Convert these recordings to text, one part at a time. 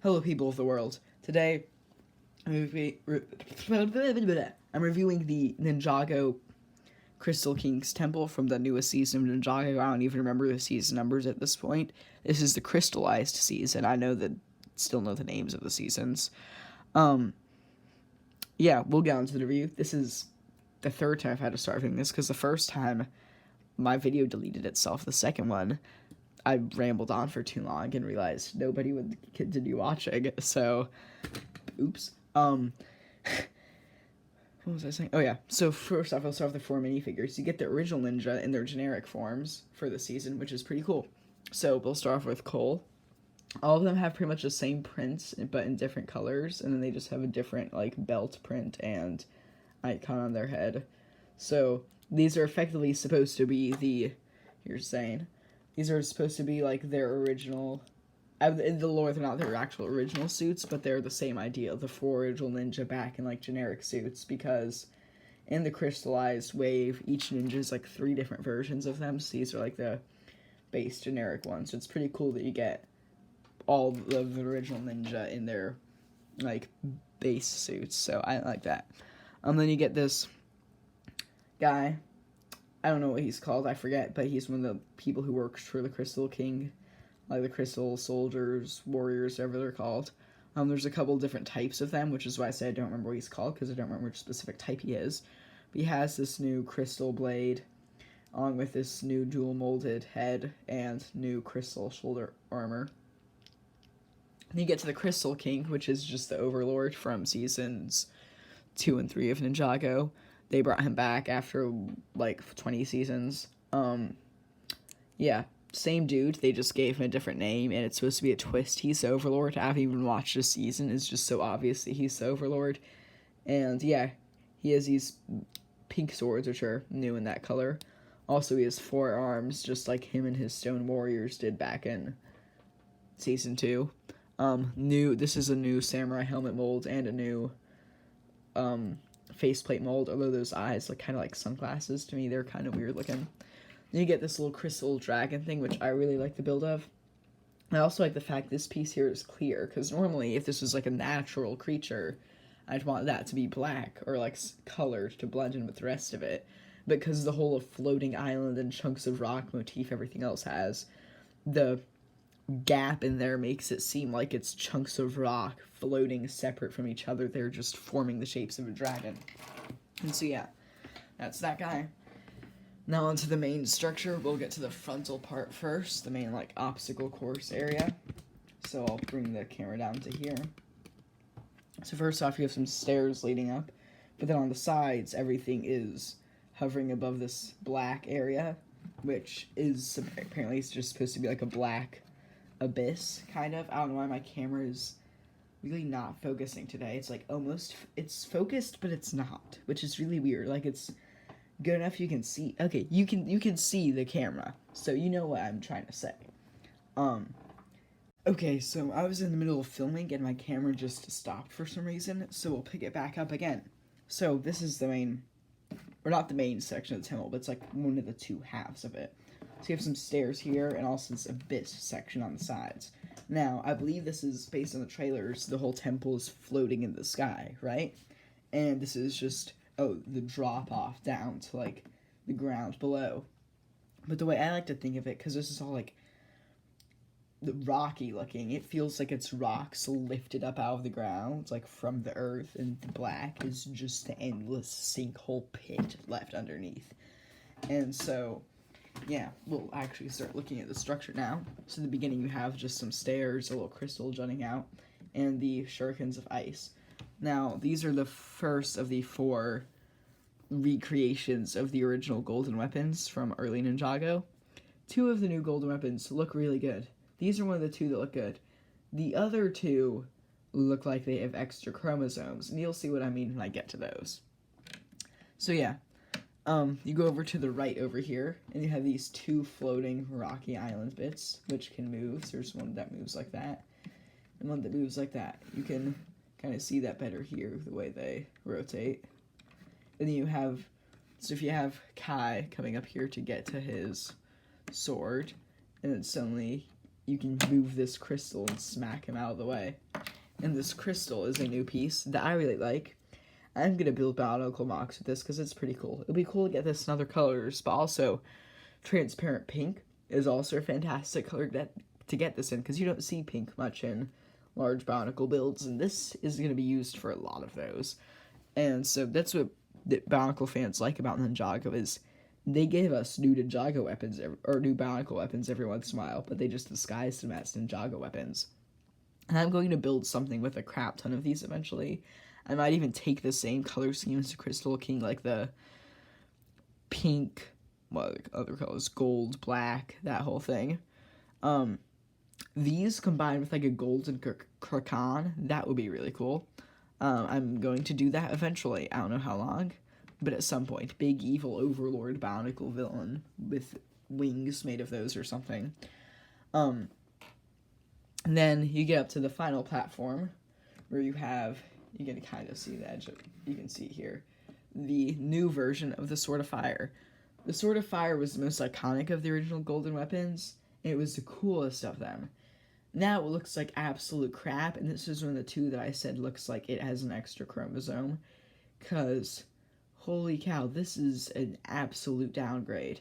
Hello, people of the world. Today, I'm reviewing the Ninjago Crystal King's Temple from the newest season of Ninjago. I don't even remember the season numbers at this point. This is the crystallized season. I still know the names of the seasons. Yeah, we'll get on to the review. This is the third time I've had to start reviewing this, because the first time my video deleted itself. The second one, I rambled on for too long and realized nobody would continue watching. So, oops. What was I saying? Oh yeah. So first off, I'll start with the 4 minifigures. You get the original ninja in their generic forms for the season, which is pretty cool. So we'll start off with Cole. All of them have pretty much the same prints, but in different colors, and then they just have a different belt print and icon on their head. So these are effectively supposed to be these are supposed to be their original. In the lore, they're not their actual original suits, but they're the same idea. The 4 original ninja back in generic suits, because in the crystallized wave, each ninja is 3 different versions of them. So these are the base generic ones. So it's pretty cool that you get all of the original ninja in their base suits. So I like that. Then you get this guy. I don't know what he's called, I forget, but he's one of the people who works for the Crystal King, the Crystal Soldiers, Warriors, whatever they're called. There's a couple different types of them, which is why I say I don't remember what he's called, because I don't remember which specific type he is. But he has this new crystal blade, along with this new dual molded head and new crystal shoulder armor. And you get to the Crystal King, which is just the overlord from seasons 2 and 3 of Ninjago. They brought him back after 20 seasons. Yeah, same dude. They just gave him a different name, and it's supposed to be a twist. He's the Overlord. I haven't even watched this season. It's just so obvious that he's the Overlord. And yeah, he has these pink swords, which are new in that color. Also, he has 4 arms, just like him and his Stone Warriors did back in season 2. This is a new samurai helmet mold and a new faceplate mold, although those eyes look kind of like sunglasses to me. They're kind of weird looking. Then you get this little crystal dragon thing, which I really like the build of. I also like the fact this piece here is clear, because normally if this was a natural creature, I'd want that to be black or colored to blend in with the rest of it. But because the whole of floating island and chunks of rock motif everything else has, the gap in there makes it seem like it's chunks of rock floating separate from each other. They're just forming the shapes of a dragon. And so yeah, that's that guy. Now onto the main structure. We'll get to the frontal part first, the main obstacle course area. So I'll bring the camera down to here. So first off, you have some stairs leading up, but then on the sides everything is hovering above this black area, which is apparently it's just supposed to be a black abyss, kind of. I don't know why my camera is really not focusing today. It's focused, but it's not, which is really weird. It's good enough you can see. Okay, you can see the camera, so you know what I'm trying to say. Okay, so I was in the middle of filming and my camera just stopped for some reason, so we'll pick it back up again. So this is the main, or not the main section of the temple, but it's one of the 2 halves of it. So you have some stairs here, and also this abyss section on the sides. Now, I believe this is based on the trailers. The whole temple is floating in the sky, right? And this is just, the drop-off down to, the ground below. But the way I like to think of it, because this is all, rocky looking, it feels like it's rocks lifted up out of the ground, from the earth, and the black is just the endless sinkhole pit left underneath. And so yeah, we'll actually start looking at the structure now. So in the beginning you have just some stairs, a little crystal jutting out, and the shurikens of ice. Now, these are the first of the 4 recreations of the original golden weapons from early Ninjago. 2 of the new golden weapons look really good. These are one of the 2 that look good. The other 2 look like they have extra chromosomes, and you'll see what I mean when I get to those. So yeah. You go over to the right over here, and you have these 2 floating rocky island bits, which can move. So there's one that moves like that, and one that moves like that. You can kind of see that better here, the way they rotate. And then you have, so if you have Kai coming up here to get to his sword, and then suddenly you can move this crystal and smack him out of the way. And this crystal is a new piece that I really like. I'm going to build Bionicle Mox with this because it's pretty cool. It'll be cool to get this in other colors, but also transparent pink is also a fantastic color to get this in because you don't see pink much in large Bionicle builds, and this is going to be used for a lot of those. And so that's what the Bionicle fans like about Ninjago is they give us new Ninjago weapons or new Bionicle weapons every once in a while, but they just disguise them as Ninjago weapons. And I'm going to build something with a crap ton of these eventually. I might even take the same color scheme as the Crystal King, like the pink, what other colors, gold, black, that whole thing. These combined with like a golden Krakan, that would be really cool. I'm going to do that eventually. I don't know how long, but at some point. Big evil overlord Bionicle villain with wings made of those or something. And then you get up to the final platform where you can kind of see the edge of, you can see here, the new version of the Sword of Fire. The Sword of Fire was the most iconic of the original golden weapons, and it was the coolest of them. Now it looks like absolute crap, and this is one of the two that I said looks like it has an extra chromosome, because holy cow, this is an absolute downgrade.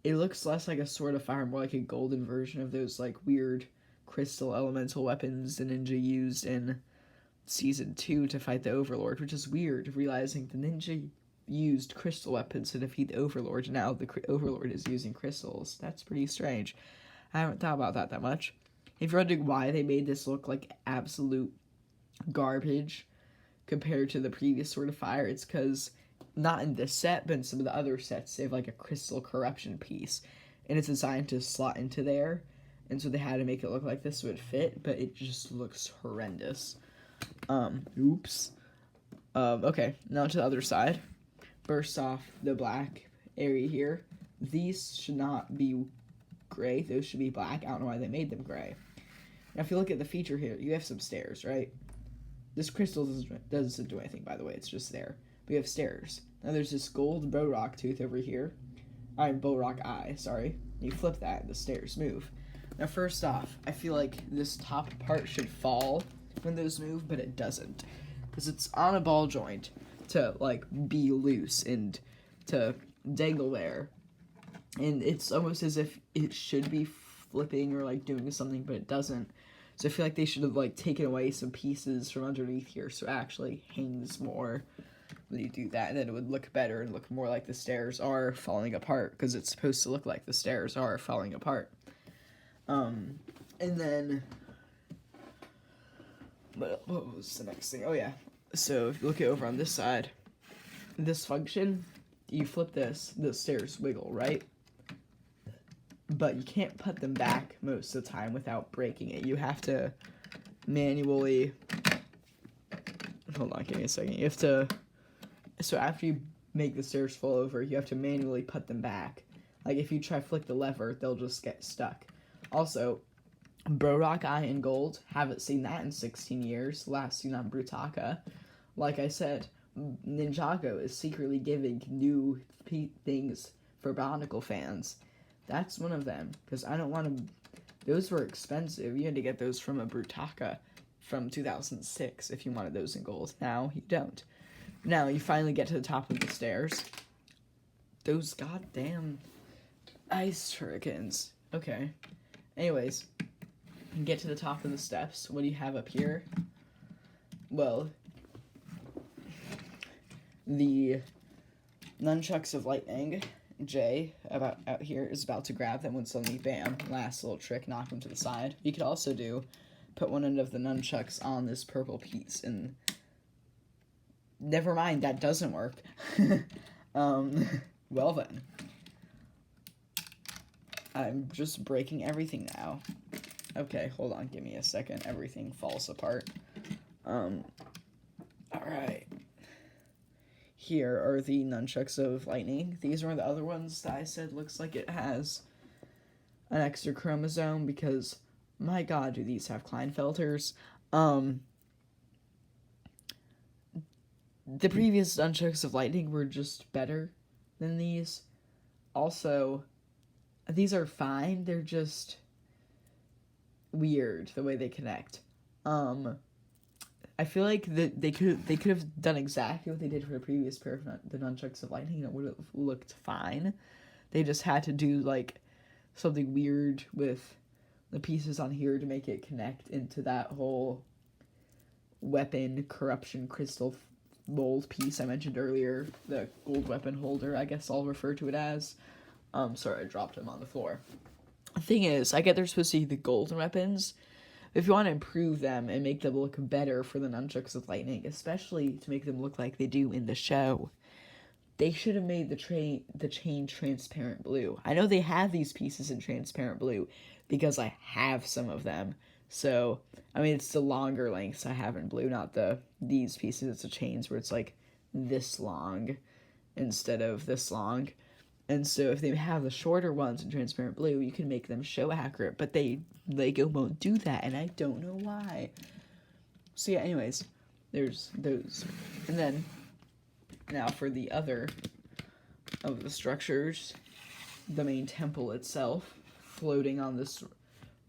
It looks less like a Sword of Fire, more like a golden version of those like weird crystal elemental weapons the ninja used in Season 2 to fight the Overlord, which is weird, realizing the ninja used crystal weapons to defeat the Overlord, and now the Overlord is using crystals. That's pretty strange. I haven't thought about that much. If you're wondering why they made this look like absolute garbage compared to the previous Sword of Fire, it's because, not in this set, but in some of the other sets, they have like a crystal corruption piece, and it's designed to slot into there, and so they had to make it look like this would fit, but it just looks horrendous. Oops. Okay, now to the other side. First off, the black area here. These should not be gray. Those should be black. I don't know why they made them gray. Now, if you look at the feature here, you have some stairs, right? This crystal doesn't do anything, by the way. It's just there. We have stairs. Now, there's this gold Bow-Rock tooth over here. Bow-Rock eye, sorry. You flip that, and the stairs move. Now, first off, I feel like this top part should fall when those move, but it doesn't. Because it's on a ball joint to, like, be loose and to dangle there. And it's almost as if it should be flipping or, like, doing something, but it doesn't. So I feel like they should have, like, taken away some pieces from underneath here so it actually hangs more when you do that. And then it would look better and look more like the stairs are falling apart, because it's supposed to look like the stairs are falling apart. And then what was the next thing? Oh, yeah. So if you look over on this side, this function, you flip this, the stairs wiggle, right? But you can't put them back most of the time without breaking it. You have to manually, hold on, give me a second. You have to, so after you make the stairs fall over, you have to manually put them back. Like if you try to flick the lever, they'll just get stuck. Also, Bow-Rock Eye in gold, haven't seen that in 16 years, last seen on Brutaka. Like I said, Ninjago is secretly giving new things for Bionicle fans. That's one of them, because I don't want to, those were expensive. You had to get those from a Brutaka from 2006 if you wanted those in gold. Now you don't. Now you finally get to the top of the stairs. Those goddamn ice hurricanes. Okay. Anyways, you get to the top of the steps. What do you have up here? Well, the Nunchucks of Lightning, Jay, about out here, is about to grab them when suddenly, bam, last little trick, knock them to the side. You could also put one end of the Nunchucks on this purple piece, and never mind, that doesn't work. Well then. I'm just breaking everything now. Okay, hold on, give me a second. Everything falls apart. Alright. Here are the Nunchucks of Lightning. These are the other ones that I said looks like it has an extra chromosome, because, my god, do these have Klinefelters. The previous Nunchucks of Lightning were just better than these. Also, these are fine. They're just weird the way they connect. I feel like that they could have done exactly what they did for the previous pair of the nunchucks of lightning, and it would have looked fine. They just had to do like something weird with the pieces on here to make it connect into that whole weapon corruption crystal mold piece I mentioned earlier, the gold weapon holder, I guess I'll refer to it as. Sorry, I dropped them on the floor. The thing is, I get they're supposed to be the golden weapons. If you want to improve them and make them look better for the nunchucks of lightning, especially to make them look like they do in the show, they should have made the chain transparent blue. I know they have these pieces in transparent blue because I have some of them. So, I mean, it's the longer lengths I have in blue, not these pieces. It's the chains where it's like this long instead of this long. And so if they have the shorter ones in transparent blue, you can make them show accurate, but Lego won't do that, and I don't know why. So yeah, anyways, there's those. And then, now for the other of the structures, the main temple itself, floating on this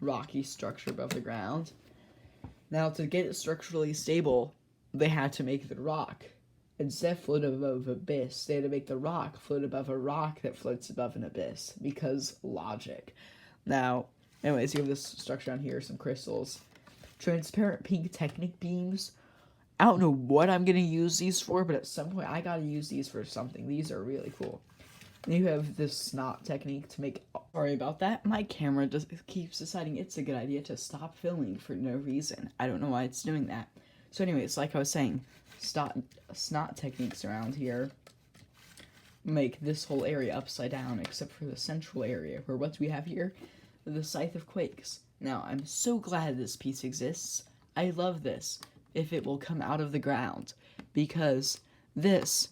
rocky structure above the ground. Now, to get it structurally stable, they had to make the rock instead of float above abyss, they had to make the rock float above a rock that floats above an abyss, because logic. Now, anyways, you have this structure on here, some crystals. Transparent pink Technic beams. I don't know what I'm going to use these for, but at some point I got to use these for something. These are really cool. And you have this snot technique to make... Sorry about that. My camera just keeps deciding it's a good idea to stop filming for no reason. I don't know why it's doing that. So anyways, like I was saying, snot techniques around here make this whole area upside down, except for the central area, where what do we have here? The Scythe of Quakes. Now, I'm so glad this piece exists. I love this, if it will come out of the ground, because this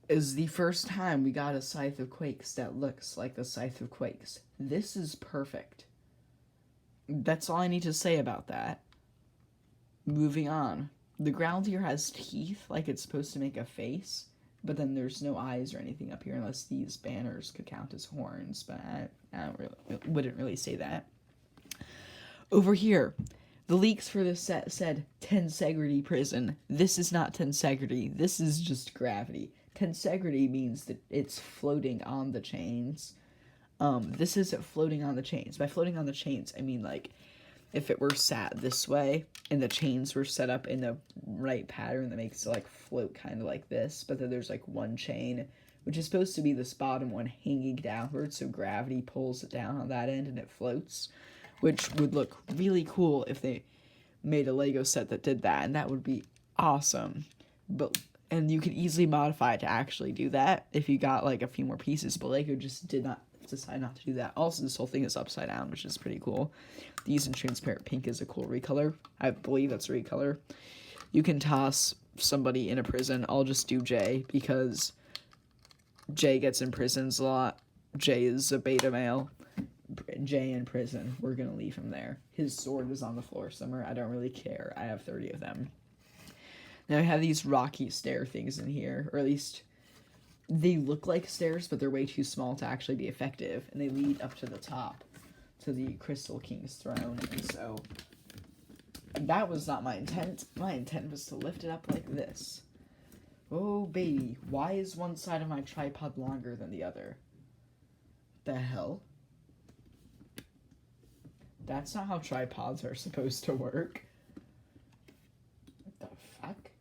is the first time we got a Scythe of Quakes that looks like the Scythe of Quakes. This is perfect. That's all I need to say about that. Moving on. The ground here has teeth, like it's supposed to make a face, but then there's no eyes or anything up here, unless these banners could count as horns, but I wouldn't really say that. Over here, the leaks for this set said tensegrity prison. This is not tensegrity, this is just gravity. Tensegrity means that it's floating on the chains. This isn't floating on the chains. By floating on the chains, I mean like if it were sat this way and the chains were set up in the right pattern that makes it like float kind of like this, but then there's like one chain, which is supposed to be this bottom one hanging downward, so gravity pulls it down on that end and it floats, which would look really cool if they made a Lego set that did that, and that would be awesome. And you could easily modify it to actually do that if you got like a few more pieces, but Lego just decide not to do that. Also, this whole thing is upside down, which is pretty cool. These in transparent pink is a cool recolor. I believe that's a recolor. You can toss somebody in a prison. I'll just do Jay, because Jay gets in prisons a lot. Jay is a beta male. Jay in prison. We're gonna leave him there. His sword is on the floor somewhere. I don't really care. I have 30 of them. Now I have these rocky stair things in here, or at least they look like stairs, but they're way too small to actually be effective, and they lead up to the top, to the Crystal King's throne, and so that was not my intent. My intent was to lift it up like this. Oh, baby, why is one side of my tripod longer than the other? The hell? That's not how tripods are supposed to work. What the fuck?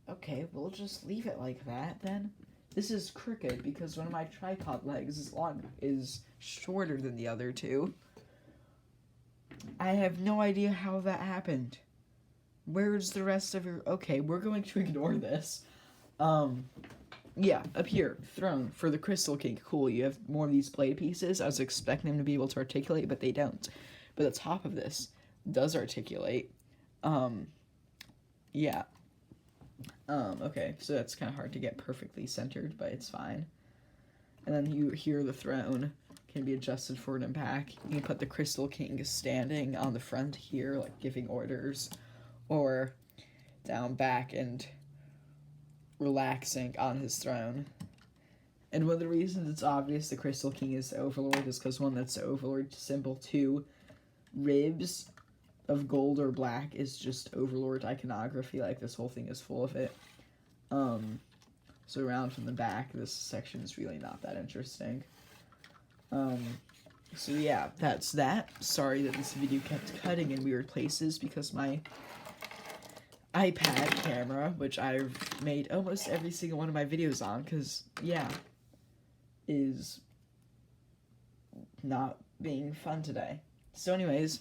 Okay, we'll just leave it like that, then. This is crooked because one of my tripod legs is shorter than the other two. I have no idea how that happened. Where's the rest of your... Okay, we're going to ignore this. Yeah, up here, throne for the Crystal King. Cool, you have more of these plate pieces. I was expecting them to be able to articulate, but they don't. But the top of this does articulate. Yeah. Okay, so that's kind of hard to get perfectly centered, but it's fine. And then you hear the throne can be adjusted forward and back. You can put the Crystal King standing on the front here, like giving orders, or down back and relaxing on his throne. And one of the reasons it's obvious the Crystal King is the Overlord is because one, that's the Overlord symbol. Two, ribs of gold or black is just Overlord iconography. Like, this whole thing is full of it. So around from the back, this section is really not that interesting. So yeah, that's that. Sorry that this video kept cutting in weird places because my iPad camera, which I've made almost every single one of my videos on, because, yeah, is not being fun today. So anyways,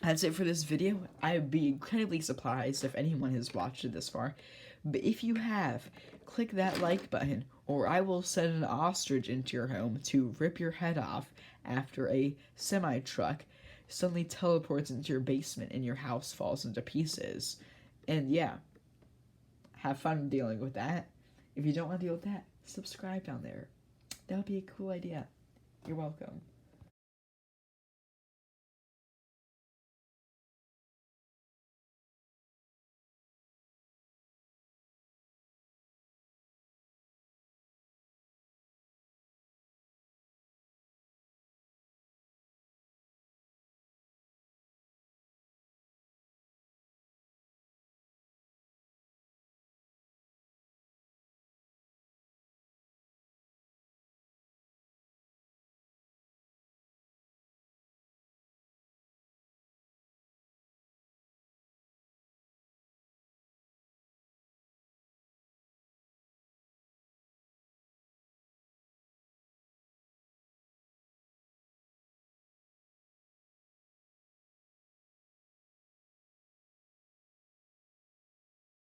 that's it for this video. I'd be incredibly surprised if anyone has watched it this far. But if you have, click that like button, or I will send an ostrich into your home to rip your head off after a semi-truck suddenly teleports into your basement and your house falls into pieces. And yeah, have fun dealing with that. If you don't want to deal with that, subscribe down there. That would be a cool idea. You're welcome.